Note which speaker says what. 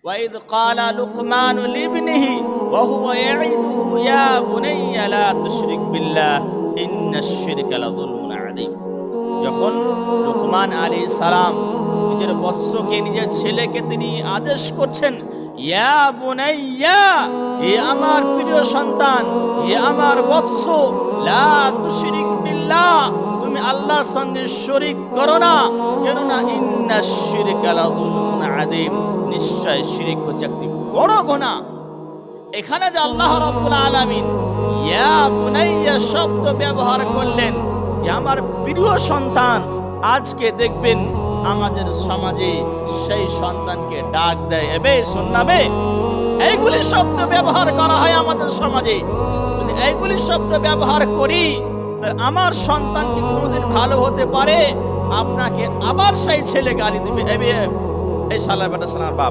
Speaker 1: ওয়াইদ ক্বালা লুকমান লিবনিহি ওয়া হুয়া ইয়াইদুহু ইয়া বুনাইয়া লা তুশরিক বিল্লাহ ইন্নাশ শিরকা লাযুলমুন আযীম। যখন লুকমান আলাইহিস সালাম নিজের বৎসকে, নিজের ছেলেকে তিনি আদেশ করছেন, ইয়া বুনাইয়া, হে আমার প্রিয় সন্তান, হে আমার বৎস, লা তুশরিক বিল্লাহ, তুমি আল্লাহর সঙ্গে শরীক করো না, কেননা ইন্নাশ শিরকা লাযুলমুন আযীম, নিশ্চয় শিরক হচ্ছে একটি বড় গুনাহ। এখানে যে আল্লাহ রাব্বুল আলামিন ইয়া বুনাইয়া শব্দ ব্যবহার করলেন, আমার প্রিয় সন্তান, আজকে দেখবেন আমাদের সমাজে সেই সন্তানকে ডাক দেয় এবে শোনাবে, এইগুলি শব্দ ব্যবহার করা হয় আমাদের সমাজে। যদি এইগুলি শব্দ ব্যবহার করি, আমার সন্তান কি কোনোদিন ভালো হতে পারে? আপনাকে আবার সেই ছেলে গালি দিবে, এই শালা বেটা শালার বাপ।